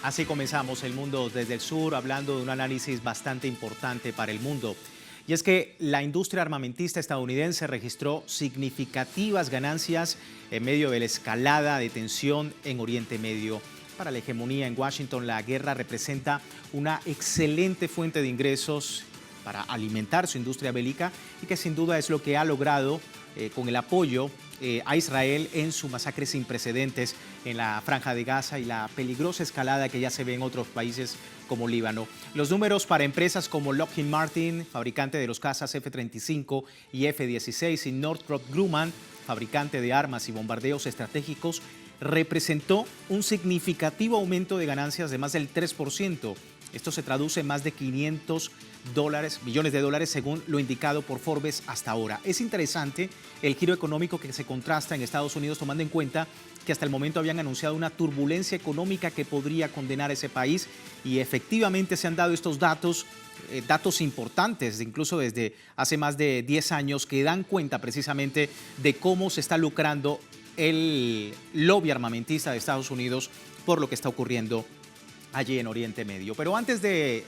Así comenzamos el mundo desde el sur, hablando de un análisis bastante importante para el mundo. Y es que la industria armamentista estadounidense registró significativas ganancias en medio de la escalada de tensión en Oriente Medio. Para la hegemonía en Washington, la guerra representa una excelente fuente de ingresos para alimentar su industria bélica y que sin duda es lo que ha logrado con el apoyo a Israel en su masacre sin precedentes en la Franja de Gaza y la peligrosa escalada que ya se ve en otros países como Líbano. Los números para empresas como Lockheed Martin, fabricante de los cazas F-35 y F-16, y Northrop Grumman, fabricante de armas y bombardeos estratégicos, representó un significativo aumento de ganancias de más del 3%. Esto se traduce en más de 500 millones de dólares según lo indicado por Forbes hasta ahora. Es interesante el giro económico que se contrasta en Estados Unidos, tomando en cuenta que hasta el momento habían anunciado una turbulencia económica que podría condenar a ese país, y efectivamente se han dado estos datos importantes, incluso desde hace más de 10 años, que dan cuenta precisamente de cómo se está lucrando el lobby armamentista de Estados Unidos por lo que está ocurriendo allí en Oriente Medio. Pero antes de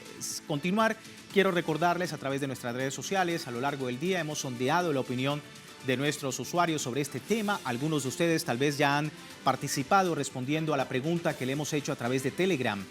continuar, quiero recordarles a través de nuestras redes sociales, a lo largo del día hemos sondeado la opinión de nuestros usuarios sobre este tema. Algunos de ustedes tal vez ya han participado respondiendo a la pregunta que le hemos hecho a través de Telegram.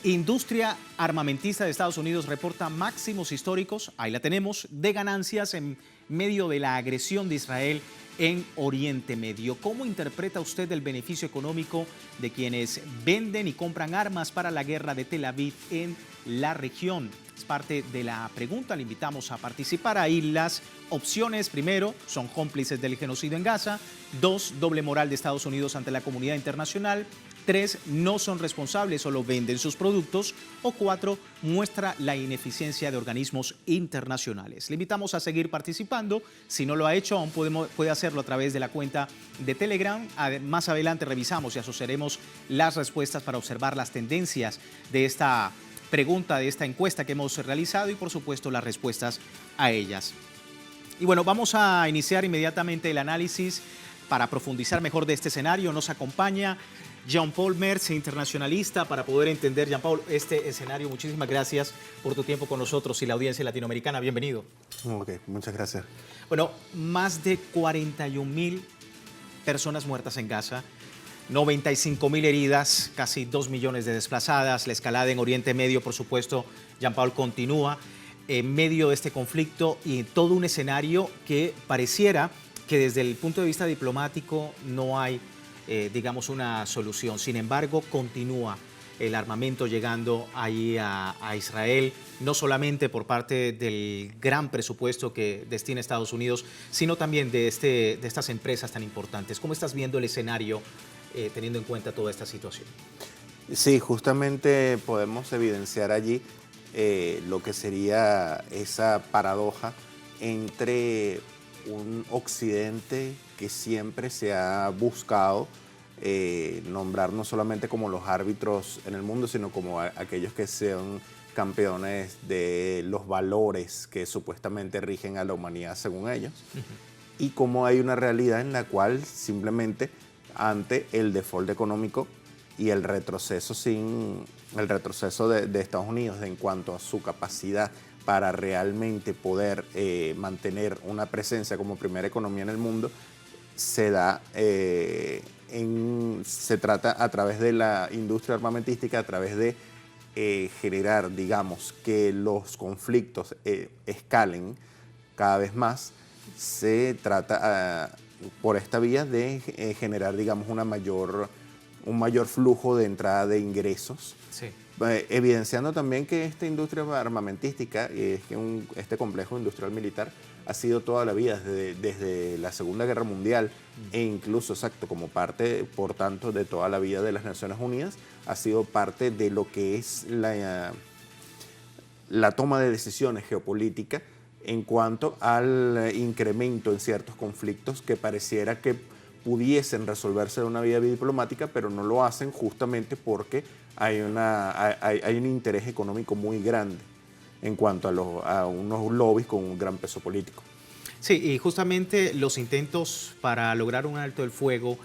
Industria armamentista de Estados Unidos reporta máximos históricos, ahí la tenemos, de ganancias en medio de la agresión de Israel en Oriente Medio. ¿Cómo interpreta usted el beneficio económico de quienes venden y compran armas para la guerra de Tel Aviv en la región? Es parte de la pregunta, le invitamos a participar. Ahí las opciones: primero, son cómplices del genocidio en Gaza; 2, doble moral de Estados Unidos ante la comunidad internacional; 3, no son responsables, solo venden sus productos; o 4, muestra la ineficiencia de organismos internacionales. Le invitamos a seguir participando. Si no lo ha hecho, aún puede hacerlo a través de la cuenta de Telegram. Más adelante revisamos y asociaremos las respuestas para observar las tendencias de esta pregunta, de esta encuesta que hemos realizado, y por supuesto las respuestas a ellas. Y bueno, vamos a iniciar inmediatamente el análisis para profundizar mejor de este escenario. Nos acompaña Jean-Paul Merz, internacionalista, para poder entender, Jean-Paul, este escenario. Muchísimas gracias por tu tiempo con nosotros y la audiencia latinoamericana. Bienvenido. Ok, muchas gracias. Bueno, más de 41.000 personas muertas en Gaza, 95.000 heridas, casi 2 millones de desplazadas. La escalada en Oriente Medio, por supuesto, Jean-Paul, continúa en medio de este conflicto y en todo un escenario que pareciera que desde el punto de vista diplomático no hay, digamos, una solución. Sin embargo, continúa el armamento llegando ahí a Israel, no solamente por parte del gran presupuesto que destina Estados Unidos, sino también de estas empresas tan importantes. ¿Cómo estás viendo el escenario teniendo en cuenta toda esta situación? Sí, justamente podemos evidenciar allí lo que sería esa paradoja entre un occidente que siempre se ha buscado nombrar no solamente como los árbitros en el mundo, sino como aquellos que sean campeones de los valores que supuestamente rigen a la humanidad según ellos. Y como hay una realidad en la cual simplemente ante el default económico y el retroceso de Estados Unidos en cuanto a su capacidad para realmente poder mantener una presencia como primera economía en el mundo, se trata a través de la industria armamentística, a través de generar, digamos, que los conflictos escalen cada vez más. Se trata por esta vía de generar, digamos, un mayor flujo de entrada de ingresos. Sí. Evidenciando también que esta industria armamentística, este complejo industrial militar, ha sido toda la vida, desde la Segunda Guerra Mundial, e incluso, exacto, como parte, por tanto, de toda la vida de las Naciones Unidas, ha sido parte de lo que es la toma de decisiones geopolítica en cuanto al incremento en ciertos conflictos que pareciera que pudiesen resolverse de una vía diplomática, pero no lo hacen justamente porque hay un interés económico muy grande en cuanto a unos lobbies con un gran peso político. Sí, y justamente los intentos para lograr un alto el fuego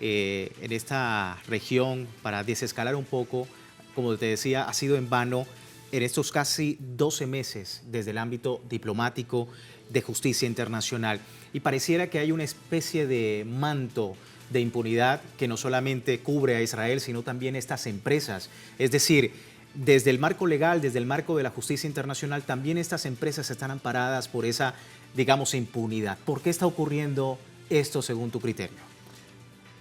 en esta región, para desescalar un poco, como te decía, ha sido en vano en estos casi 12 meses desde el ámbito diplomático de justicia internacional. Y pareciera que hay una especie de manto de impunidad que no solamente cubre a Israel, sino también estas empresas. Es decir, desde el marco legal, desde el marco de la justicia internacional, también estas empresas están amparadas por esa, digamos, impunidad. ¿Por qué está ocurriendo esto según tu criterio?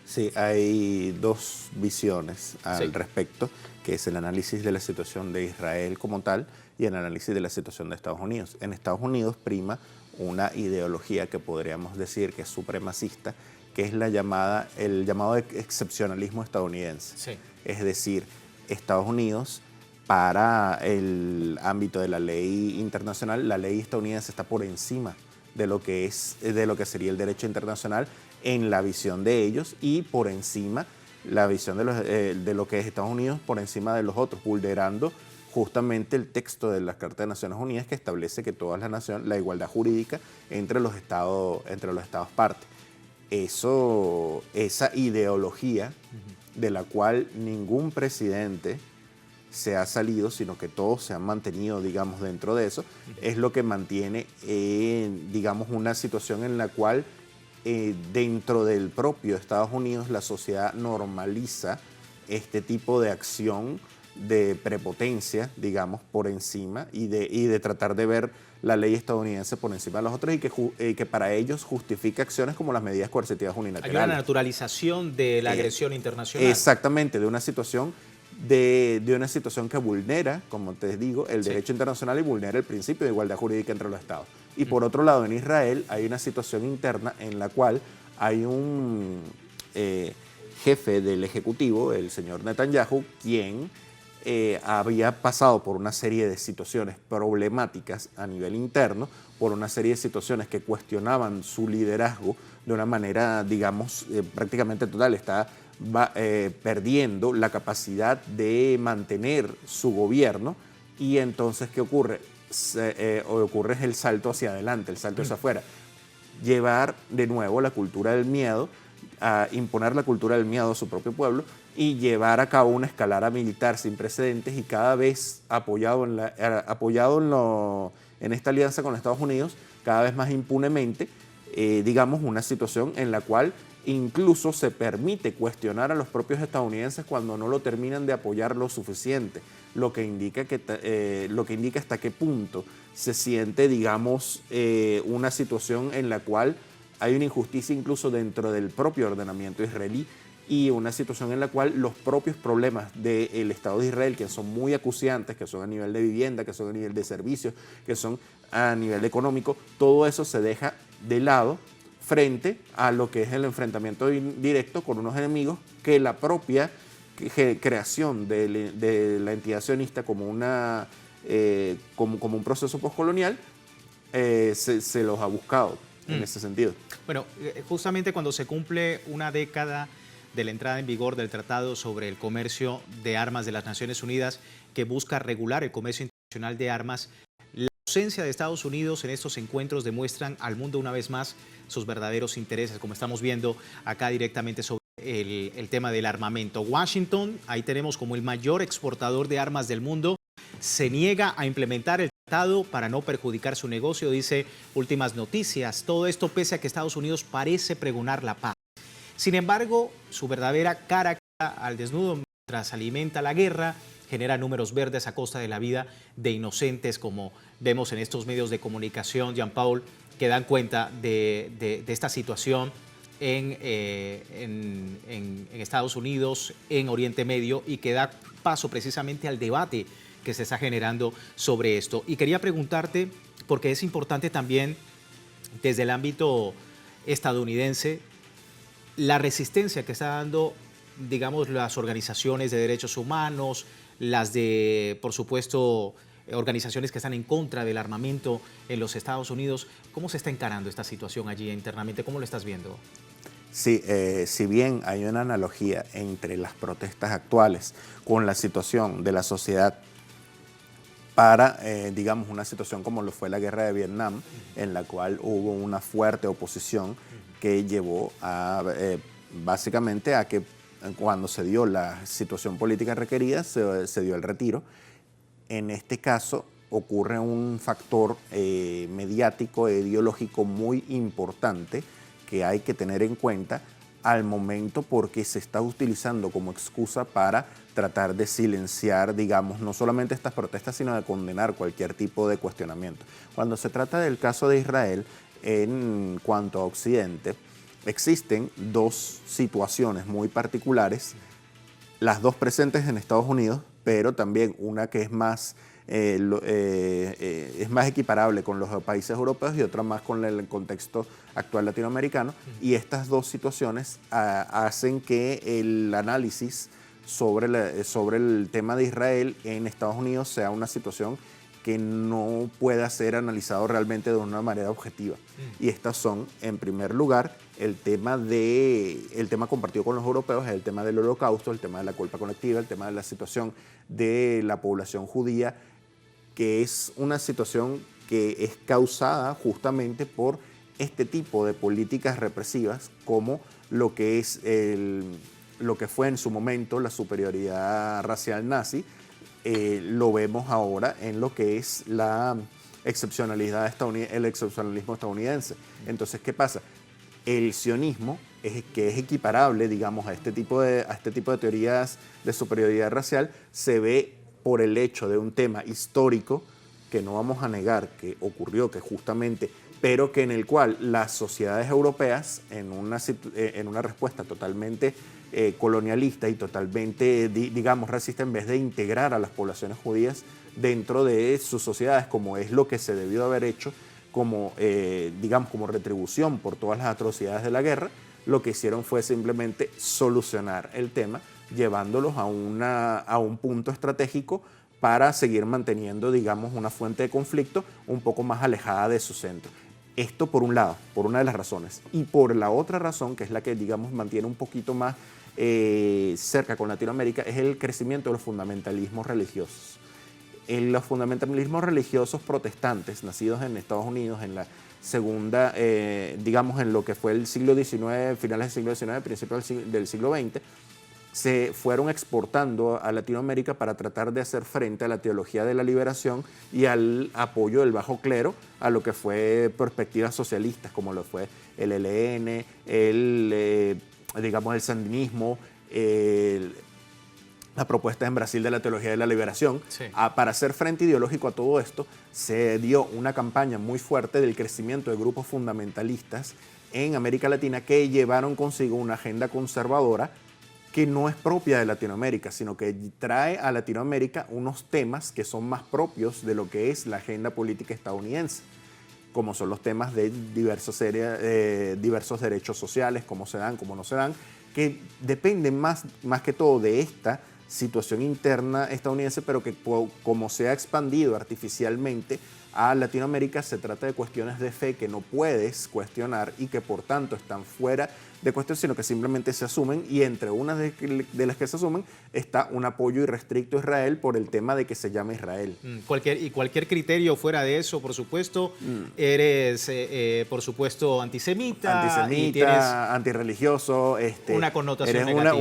Sí, hay dos visiones al respecto, que es el análisis de la situación de Israel como tal y el análisis de la situación de Estados Unidos. En Estados Unidos prima una ideología que podríamos decir que es supremacista, que es el llamado excepcionalismo estadounidense. Sí. Es decir, Estados Unidos, para el ámbito de la ley internacional, la ley estadounidense está por encima de lo que sería el derecho internacional en la visión de ellos, y por encima la visión de lo que es Estados Unidos por encima de los otros, vulnerando justamente el texto de la Carta de Naciones Unidas, que establece que todas las naciones, la igualdad jurídica entre los estados partes. Esa ideología de la cual ningún presidente se ha salido, sino que todos se han mantenido, digamos, dentro de eso, es lo que mantiene, digamos, una situación en la cual dentro del propio Estados Unidos la sociedad normaliza este tipo de acción de prepotencia, digamos, por encima y de tratar de ver la ley estadounidense por encima de los otros, y que para ellos justifica acciones como las medidas coercitivas unilaterales. Hay una naturalización de la agresión internacional. Exactamente, de una situación que vulnera, como te digo, el derecho internacional, y vulnera el principio de igualdad jurídica entre los estados. Y por otro lado, en Israel hay una situación interna en la cual hay un jefe del Ejecutivo, el señor Netanyahu, quien había pasado por una serie de situaciones problemáticas a nivel interno, por una serie de situaciones que cuestionaban su liderazgo de una manera, digamos, prácticamente total. Está perdiendo la capacidad de mantener su gobierno, y entonces, ¿qué ocurre? Ocurre el salto hacia adelante, el salto hacia afuera. Llevar de nuevo la cultura del miedo, a imponer la cultura del miedo a su propio pueblo, y llevar a cabo una escalada militar sin precedentes, y cada vez apoyado en esta alianza con Estados Unidos, cada vez más impunemente, digamos, una situación en la cual incluso se permite cuestionar a los propios estadounidenses cuando no lo terminan de apoyar lo suficiente, lo que indica hasta qué punto se siente, digamos, una situación en la cual hay una injusticia incluso dentro del propio ordenamiento israelí, y una situación en la cual los propios problemas del Estado de Israel, que son muy acuciantes, que son a nivel de vivienda, que son a nivel de servicios, que son a nivel económico, todo eso se deja de lado frente a lo que es el enfrentamiento directo con unos enemigos que la propia creación de la entidad sionista como un proceso postcolonial se los ha buscado en ese sentido. Bueno, justamente cuando se cumple una década de la entrada en vigor del Tratado sobre el Comercio de Armas de las Naciones Unidas, que busca regular el comercio internacional de armas, la ausencia de Estados Unidos en estos encuentros demuestran al mundo una vez más sus verdaderos intereses, como estamos viendo acá directamente sobre el tema del armamento. Washington, ahí tenemos como el mayor exportador de armas del mundo, se niega a implementar el tratado para no perjudicar su negocio, dice Últimas Noticias. Todo esto pese a que Estados Unidos parece pregonar la paz. Sin embargo, su verdadera cara al desnudo mientras alimenta la guerra, genera números verdes a costa de la vida de inocentes, como vemos en estos medios de comunicación, Jean-Paul, que dan cuenta de esta situación en Estados Unidos, en Oriente Medio, y que da paso precisamente al debate que se está generando sobre esto. Y quería preguntarte, porque es importante también desde el ámbito estadounidense, la resistencia que está dando, digamos, las organizaciones de derechos humanos, las de, por supuesto, organizaciones que están en contra del armamento en los Estados Unidos. ¿Cómo se está encarando esta situación allí internamente? ¿Cómo lo estás viendo? Sí, si bien hay una analogía entre las protestas actuales con la situación de la sociedad para, digamos, una situación como lo fue la guerra de Vietnam, en la cual hubo una fuerte oposición que llevó a, básicamente a que cuando se dio la situación política requerida, se dio el retiro. En este caso ocurre un factor mediático e ideológico muy importante que hay que tener en cuenta al momento, porque se está utilizando como excusa para tratar de silenciar, digamos, no solamente estas protestas, sino de condenar cualquier tipo de cuestionamiento. Cuando se trata del caso de Israel, en cuanto a Occidente, existen dos situaciones muy particulares, las dos presentes en Estados Unidos, pero también una que es más equiparable con los países europeos y otra más con el contexto actual latinoamericano. Y estas dos situaciones hacen que el análisis sobre el tema de Israel en Estados Unidos sea una situación que no pueda ser analizado realmente de una manera objetiva. Y estas son, en primer lugar, el tema compartido con los europeos, el tema del Holocausto, el tema de la culpa colectiva, el tema de la situación de la población judía, que es una situación que es causada justamente por este tipo de políticas represivas, como lo que fue en su momento la superioridad racial nazi. Lo vemos ahora en lo que es la excepcionalidad el excepcionalismo estadounidense. Entonces, ¿qué pasa? El sionismo, que es equiparable, digamos, a este tipo de teorías de superioridad racial, se ve por el hecho de un tema histórico que no vamos a negar que ocurrió, que justamente, pero que en el cual las sociedades europeas, en una respuesta totalmente colonialista y totalmente, digamos, racista, en vez de integrar a las poblaciones judías dentro de sus sociedades, como es lo que se debió haber hecho, como retribución por todas las atrocidades de la guerra, lo que hicieron fue simplemente solucionar el tema, llevándolos a un punto estratégico para seguir manteniendo, digamos, una fuente de conflicto un poco más alejada de su centro. Esto por un lado, por una de las razones. Y por la otra razón, que es la que, digamos, mantiene un poquito más cerca con Latinoamérica, es el crecimiento de los fundamentalismos religiosos. Los fundamentalismos religiosos protestantes, nacidos en Estados Unidos en la segunda, digamos, en lo que fue el siglo XIX, finales del siglo XIX, principios del siglo XX, se fueron exportando a Latinoamérica para tratar de hacer frente a la teología de la liberación y al apoyo del bajo clero a lo que fue perspectivas socialistas, como lo fue el ELN, el sandinismo, la propuesta en Brasil de la teología de la liberación. Sí. Para hacer frente ideológico a todo esto, se dio una campaña muy fuerte del crecimiento de grupos fundamentalistas en América Latina que llevaron consigo una agenda conservadora que no es propia de Latinoamérica, sino que trae a Latinoamérica unos temas que son más propios de lo que es la agenda política estadounidense, como son los temas de diversos derechos sociales, cómo se dan, cómo no se dan, que dependen más que todo de esta situación interna estadounidense, pero que como se ha expandido artificialmente a Latinoamérica, se trata de cuestiones de fe que no puedes cuestionar y que por tanto están fuera de cuestión, sino que simplemente se asumen, y entre unas de las que se asumen está un apoyo irrestricto a Israel por el tema de que se llama Israel. Cualquier criterio fuera de eso, por supuesto, eres, por supuesto, antisemita y tienes antirreligioso, una connotación eres negativa.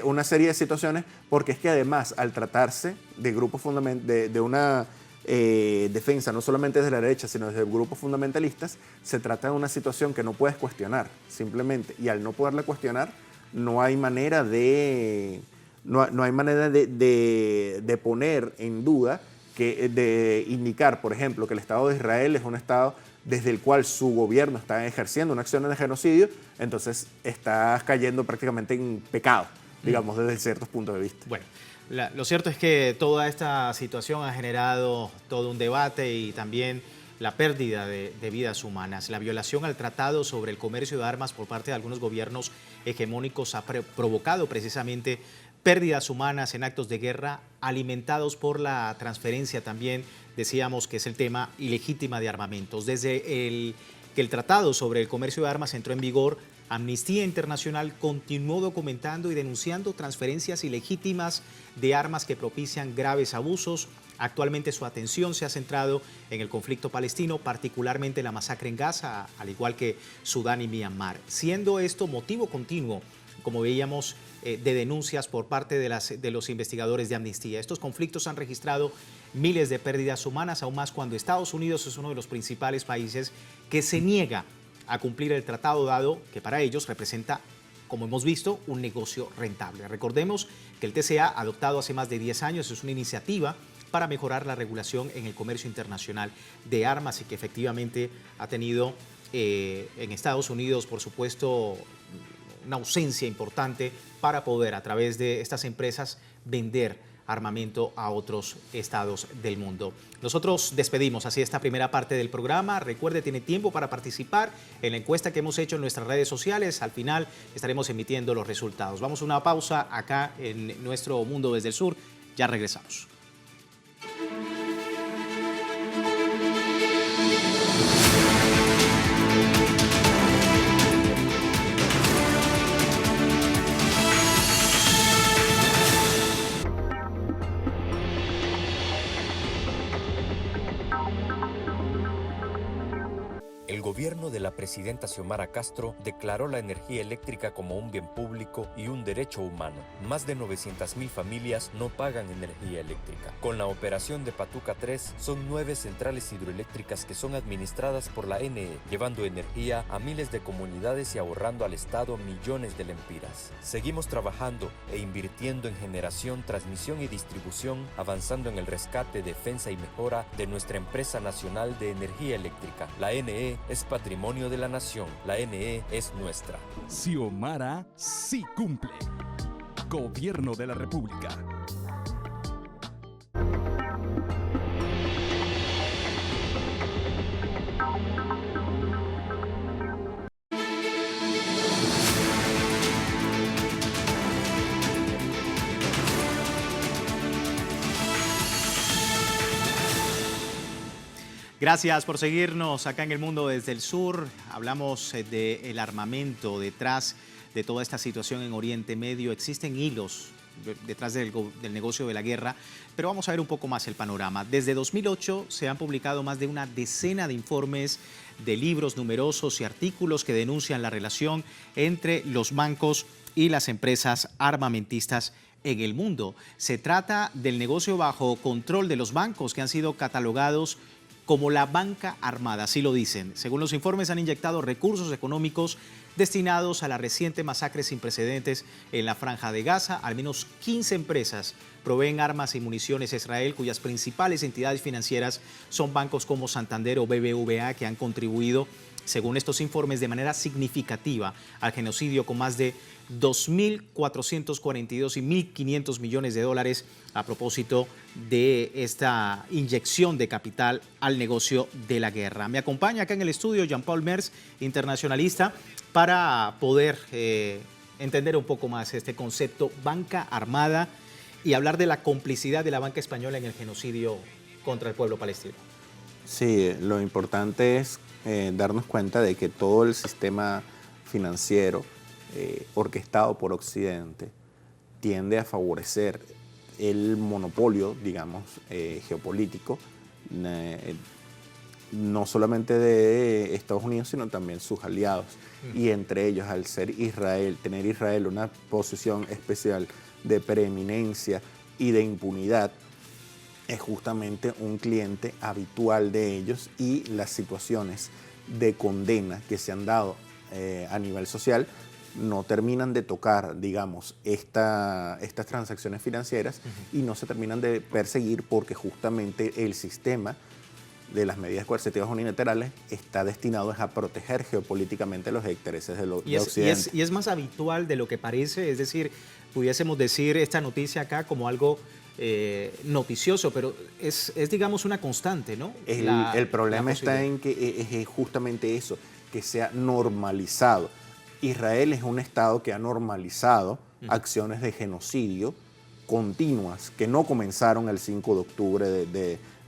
una serie de situaciones, porque es que además, al tratarse de grupos de una defensa no solamente desde la derecha, sino desde grupos fundamentalistas, se trata de una situación que no puedes cuestionar, simplemente, y al no poderla cuestionar, no hay manera de poner en duda, de indicar, por ejemplo, que el Estado de Israel es un Estado desde el cual su gobierno está ejerciendo una acción de genocidio. Entonces estás cayendo prácticamente en pecado, digamos, desde ciertos puntos de vista. Bueno, lo cierto es que toda esta situación ha generado todo un debate y también la pérdida de vidas humanas. La violación al Tratado sobre el Comercio de Armas por parte de algunos gobiernos hegemónicos ha provocado precisamente pérdidas humanas en actos de guerra alimentados por la transferencia también, decíamos que es el tema ilegítima de armamentos. Desde que el Tratado sobre el Comercio de Armas entró en vigor, Amnistía Internacional continuó documentando y denunciando transferencias ilegítimas de armas que propician graves abusos. Actualmente su atención se ha centrado en el conflicto palestino, particularmente la masacre en Gaza, al igual que Sudán y Myanmar, siendo esto motivo continuo como veíamos, de denuncias por parte de los investigadores de Amnistía. Estos conflictos han registrado miles de pérdidas humanas, aún más cuando Estados Unidos es uno de los principales países que se niega a cumplir el tratado, dado que para ellos representa, como hemos visto, un negocio rentable. Recordemos que el TCA, adoptado hace más de 10 años, es una iniciativa para mejorar la regulación en el comercio internacional de armas y que efectivamente ha tenido en Estados Unidos, por supuesto, una ausencia importante para poder, a través de estas empresas, vender armamento a otros estados del mundo. Nosotros despedimos así esta primera parte del programa. Recuerde, tiene tiempo para participar en la encuesta que hemos hecho en nuestras redes sociales. Al final estaremos emitiendo los resultados. Vamos a una pausa acá en nuestro Mundo desde el Sur. Ya regresamos. El gobierno de la presidenta Xiomara Castro declaró la energía eléctrica como un bien público y un derecho humano. Más de 900.000 familias no pagan energía eléctrica. Con la operación de Patuca 3, son 9 centrales hidroeléctricas que son administradas por la NE, llevando energía a miles de comunidades y ahorrando al Estado millones de lempiras. Seguimos trabajando e invirtiendo en generación, transmisión y distribución, avanzando en el rescate, defensa y mejora de nuestra empresa nacional de energía eléctrica. La NE es patrimonio de la nación. La NE es nuestra. Xiomara sí cumple. Gobierno de la República. Gracias por seguirnos acá en El Mundo desde el Sur. Hablamos del armamento detrás de toda esta situación en Oriente Medio. Existen hilos detrás del negocio de la guerra, pero vamos a ver un poco más el panorama. Desde 2008 se han publicado más de una decena de informes, de libros numerosos y artículos que denuncian la relación entre los bancos y las empresas armamentistas en el mundo. Se trata del negocio bajo control de los bancos, que han sido catalogados como la banca armada, así lo dicen. Según los informes, han inyectado recursos económicos destinados a la reciente masacre sin precedentes en la Franja de Gaza. Al menos 15 empresas proveen armas y municiones a Israel, cuyas principales entidades financieras son bancos como Santander o BBVA, que han contribuido, según estos informes, de manera significativa al genocidio, con más de 2.442 y 1.500 millones de dólares a propósito de esta inyección de capital al negocio de la guerra. Me acompaña acá en el estudio Jean-Paul Mers, internacionalista, para poder entender un poco más este concepto banca armada y hablar de la complicidad de la banca española en el genocidio contra el pueblo palestino. Sí, lo importante es darnos cuenta de que todo el sistema financiero orquestado por Occidente tiende a favorecer el monopolio, digamos, geopolítico, no solamente de Estados Unidos, sino también sus aliados. Y entre ellos, al ser Israel, tener Israel una posición especial de preeminencia y de impunidad, es justamente un cliente habitual de ellos, y las situaciones de condena que se han dado a nivel social no terminan de tocar, digamos, estas transacciones financieras, y no se terminan de perseguir porque justamente el sistema de las medidas coercitivas unilaterales está destinado a proteger geopolíticamente los intereses de Occidente. Y es más habitual de lo que parece, es decir, pudiésemos decir esta noticia acá como algo noticioso, pero es digamos una constante, ¿no? El problema está en que es justamente eso, que se ha normalizado. Israel es un Estado que ha normalizado acciones de genocidio continuas, que no comenzaron el 5 de octubre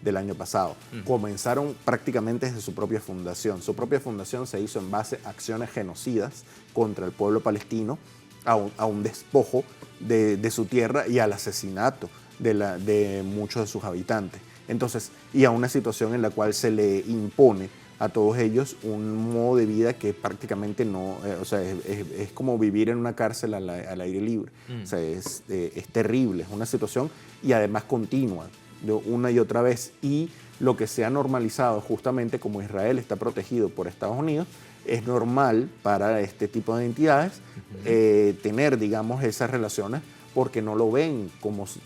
del año pasado. Comenzaron prácticamente desde su propia fundación. Su propia fundación se hizo en base a acciones genocidas contra el pueblo palestino, a un despojo de su tierra y al asesinato de muchos de sus habitantes. Entonces, y a una situación en la cual se le impone a todos ellos un modo de vida que prácticamente no, o sea, es como vivir en una cárcel al aire libre. O sea, es terrible, es una situación y además continua, de una y otra vez. Y lo que se ha normalizado justamente como Israel está protegido por Estados Unidos, es normal para este tipo de entidades tener, digamos, esas relaciones porque no lo ven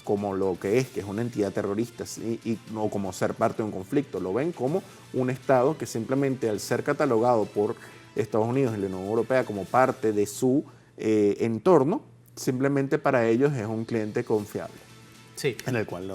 como lo que es una entidad terrorista, ¿sí? Y no como ser parte de un conflicto, lo ven como un Estado que simplemente al ser catalogado por Estados Unidos y la Unión Europea como parte de su entorno, simplemente para ellos es un cliente confiable. Sí. En el cual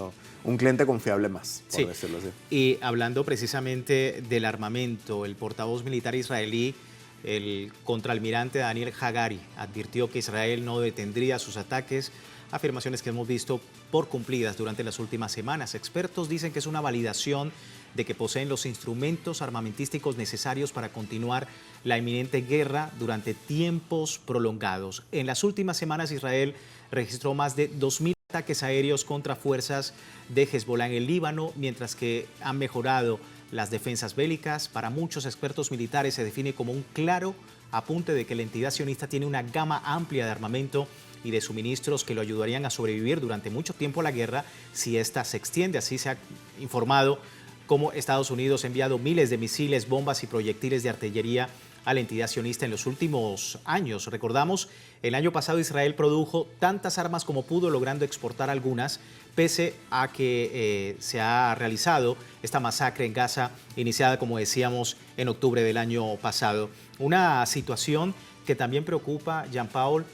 un cliente confiable más, por decirlo así. Y hablando precisamente del armamento, el portavoz militar israelí, el contraalmirante Daniel Hagari, advirtió que Israel no detendría sus ataques, afirmaciones que hemos visto por cumplidas durante las últimas semanas. Expertos dicen que es una validación de que poseen los instrumentos armamentísticos necesarios para continuar la inminente guerra durante tiempos prolongados. En las últimas semanas Israel registró más de 2.000 ataques aéreos contra fuerzas de Hezbollah en el Líbano, mientras que han mejorado las defensas bélicas. Para muchos expertos militares se define como un claro apunte de que la entidad sionista tiene una gama amplia de armamento y de suministros que lo ayudarían a sobrevivir durante mucho tiempo a la guerra si ésta se extiende. Así se ha informado cómo Estados Unidos ha enviado miles de misiles, bombas y proyectiles de artillería a la entidad sionista en los últimos años. Recordamos, el año pasado Israel produjo tantas armas como pudo, logrando exportar algunas, pese a que se ha realizado esta masacre en Gaza, iniciada, como decíamos, en octubre del año pasado. Una situación que también preocupa, Jean-Paul,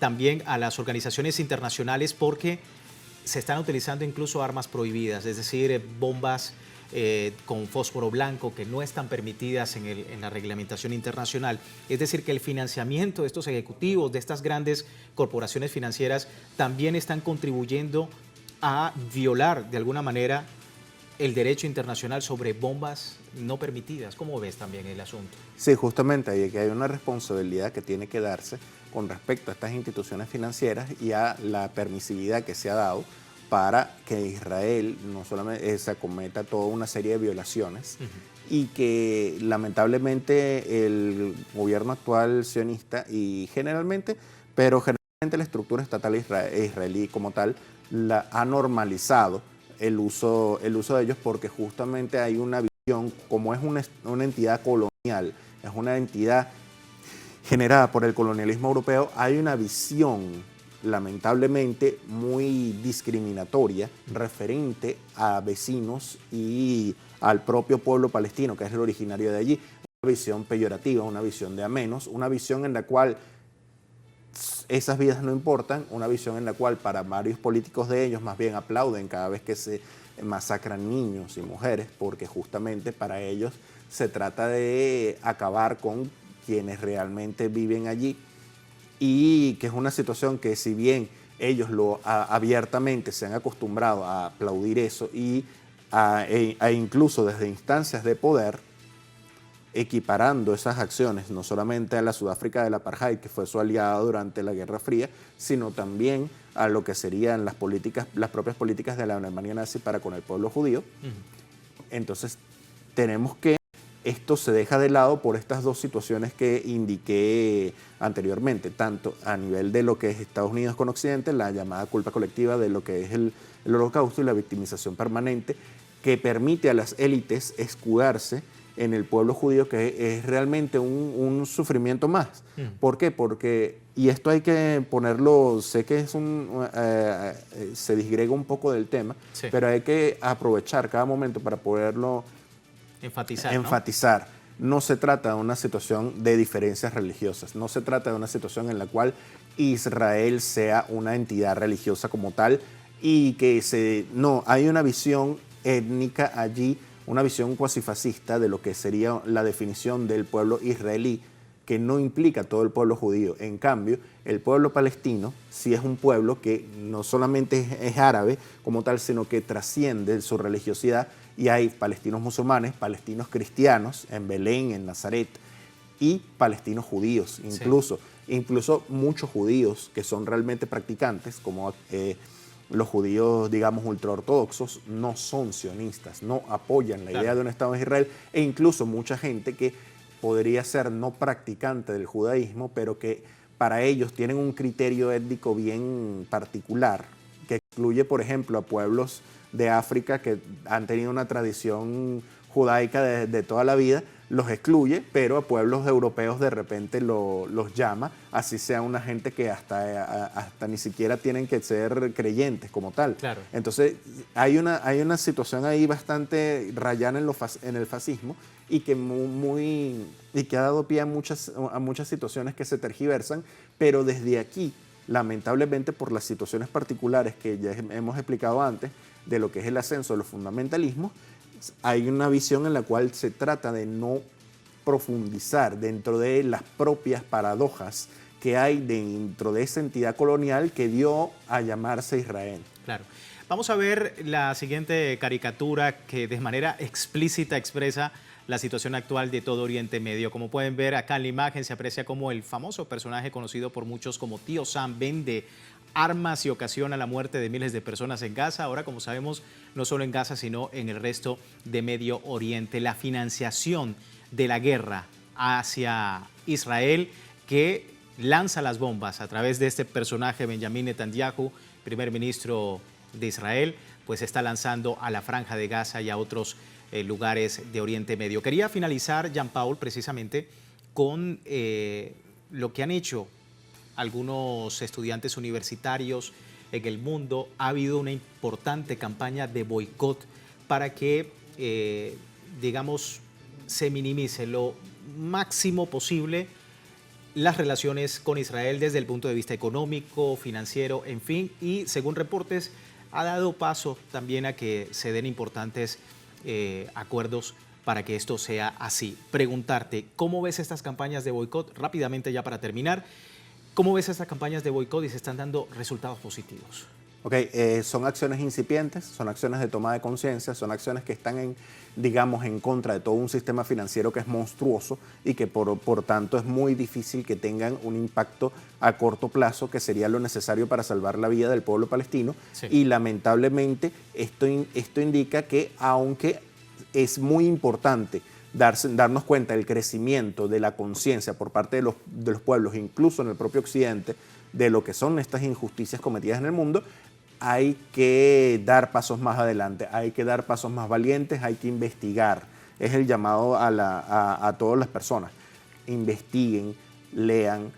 también a las organizaciones internacionales, porque se están utilizando incluso armas prohibidas, es decir, bombas con fósforo blanco que no están permitidas en la reglamentación internacional. Es decir, que el financiamiento de estos ejecutivos, de estas grandes corporaciones financieras, también están contribuyendo a violar de alguna manera el derecho internacional sobre bombas no permitidas. ¿Cómo ves también el asunto? Sí, justamente ahí que hay una responsabilidad que tiene que darse con respecto a estas instituciones financieras y a la permisividad que se ha dado para que Israel no solamente se acometa toda una serie de violaciones y que lamentablemente el gobierno actual sionista pero generalmente la estructura estatal israelí como tal ha normalizado el uso de ellos, porque justamente hay una visión, como es una entidad colonial, es una entidad generada por el colonialismo europeo, hay una visión lamentablemente muy discriminatoria referente a vecinos y al propio pueblo palestino, que es el originario de allí. Una visión peyorativa, una visión de a menos, una visión en la cual esas vidas no importan, una visión en la cual para varios políticos de ellos más bien aplauden cada vez que se masacran niños y mujeres, porque justamente para ellos se trata de acabar con quienes realmente viven allí. Y que es una situación que, si bien ellos abiertamente se han acostumbrado a aplaudir eso y incluso desde instancias de poder, equiparando esas acciones no solamente a la Sudáfrica del apartheid, que fue su aliado durante la Guerra Fría, sino también a lo que serían las propias políticas de la Alemania nazi para con el pueblo judío. Entonces tenemos que esto se deja de lado por estas dos situaciones que indiqué anteriormente, tanto a nivel de lo que es Estados Unidos con Occidente, la llamada culpa colectiva de lo que es el holocausto y la victimización permanente, que permite a las élites escudarse en el pueblo judío, que es realmente un sufrimiento más. ¿Por qué? Porque, y esto hay que ponerlo, sé que se disgrega un poco del tema, sí, pero hay que aprovechar cada momento para poderlo enfatizar. No se trata de una situación de diferencias religiosas, no se trata de una situación en la cual Israel sea una entidad religiosa como tal y que no, hay una visión étnica allí, una visión cuasi fascista de lo que sería la definición del pueblo israelí, que no implica todo el pueblo judío. En cambio, el pueblo palestino sí es un pueblo que no solamente es árabe como tal, sino que trasciende su religiosidad, y hay palestinos musulmanes, palestinos cristianos en Belén, en Nazaret, y palestinos judíos, incluso muchos judíos que son realmente practicantes, como los judíos, digamos, ultraortodoxos, no son sionistas, no apoyan la idea de un Estado de Israel, e incluso mucha gente que podría ser no practicante del judaísmo, pero que para ellos tienen un criterio étnico bien particular, que excluye, por ejemplo, a pueblos de África que han tenido una tradición judaica de toda la vida, los excluye, pero a pueblos europeos de repente los llama, así sea una gente que hasta ni siquiera tienen que ser creyentes como tal. Claro. Entonces hay una situación ahí bastante rayana en el fascismo y que, y que ha dado pie a muchas situaciones que se tergiversan, pero desde aquí, lamentablemente por las situaciones particulares que ya hemos explicado antes, de lo que es el ascenso de los fundamentalismos, hay una visión en la cual se trata de no profundizar dentro de las propias paradojas que hay dentro de esa entidad colonial que dio a llamarse Israel. Claro. Vamos a ver la siguiente caricatura que de manera explícita expresa la situación actual de todo Oriente Medio. Como pueden ver acá en la imagen se aprecia como el famoso personaje conocido por muchos como Tío Sam vende armas y ocasiona la muerte de miles de personas en Gaza. Ahora, como sabemos, no solo en Gaza, sino en el resto de Medio Oriente. La financiación de la guerra hacia Israel que lanza las bombas a través de este personaje, Benjamin Netanyahu, primer ministro de Israel, pues está lanzando a la Franja de Gaza y a otros lugares de Oriente Medio. Quería finalizar, Jean-Paul, precisamente con lo que han hecho algunos estudiantes universitarios en el mundo. Ha habido una importante campaña de boicot para que, digamos, se minimice lo máximo posible las relaciones con Israel desde el punto de vista económico, financiero, en fin, y según reportes ha dado paso también a que se den importantes acuerdos para que esto sea así. Preguntarte, ¿cómo ves estas campañas de boicot? Rápidamente ya para terminar, ¿cómo ves estas campañas de boicot y se están dando resultados positivos? Ok, son acciones incipientes, son acciones de toma de conciencia, son acciones que están digamos, en contra de todo un sistema financiero que es monstruoso y que por tanto es muy difícil que tengan un impacto a corto plazo, que sería lo necesario para salvar la vida del pueblo palestino. Sí. Y lamentablemente esto indica que, aunque es muy importante darnos cuenta del crecimiento de la conciencia por parte de los pueblos, incluso en el propio Occidente, de lo que son estas injusticias cometidas en el mundo, hay que dar pasos más adelante, hay que dar pasos más valientes, hay que investigar. Es el llamado a todas las personas. Investiguen, lean,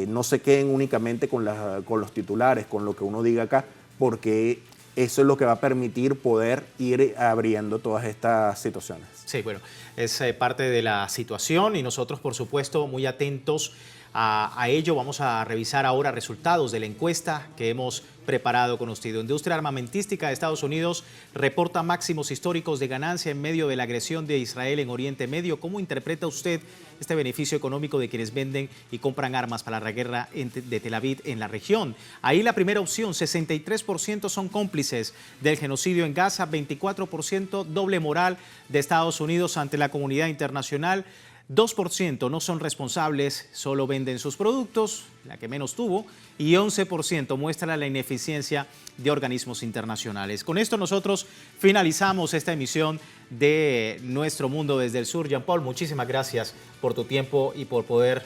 no se queden únicamente con los titulares, con lo que uno diga acá, porque eso es lo que va a permitir poder ir abriendo todas estas situaciones. Sí, bueno, es parte de la situación y nosotros, por supuesto, muy atentos a ello. Vamos a revisar ahora resultados de la encuesta que hemos preparado con usted. La industria armamentística de Estados Unidos reporta máximos históricos de ganancia en medio de la agresión de Israel en Oriente Medio. ¿Cómo interpreta usted este beneficio económico de quienes venden y compran armas para la guerra de Tel Aviv en la región? Ahí la primera opción, 63% son cómplices del genocidio en Gaza, 24% doble moral de Estados Unidos ante la comunidad internacional, 2% no son responsables, solo venden sus productos, la que menos tuvo, y 11% muestra la ineficiencia de organismos internacionales. Con esto nosotros finalizamos esta emisión de Nuestro Mundo desde el Sur. Jean-Paul, muchísimas gracias por tu tiempo y por poder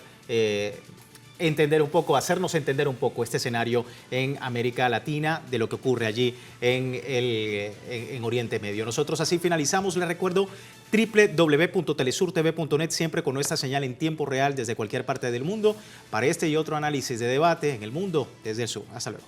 entender un poco, hacernos entender un poco este escenario en América Latina de lo que ocurre allí en Oriente Medio. Nosotros así finalizamos. Les recuerdo www.telesurtv.net, siempre con nuestra señal en tiempo real desde cualquier parte del mundo para este y otro análisis de debate en el mundo desde el sur. Hasta luego.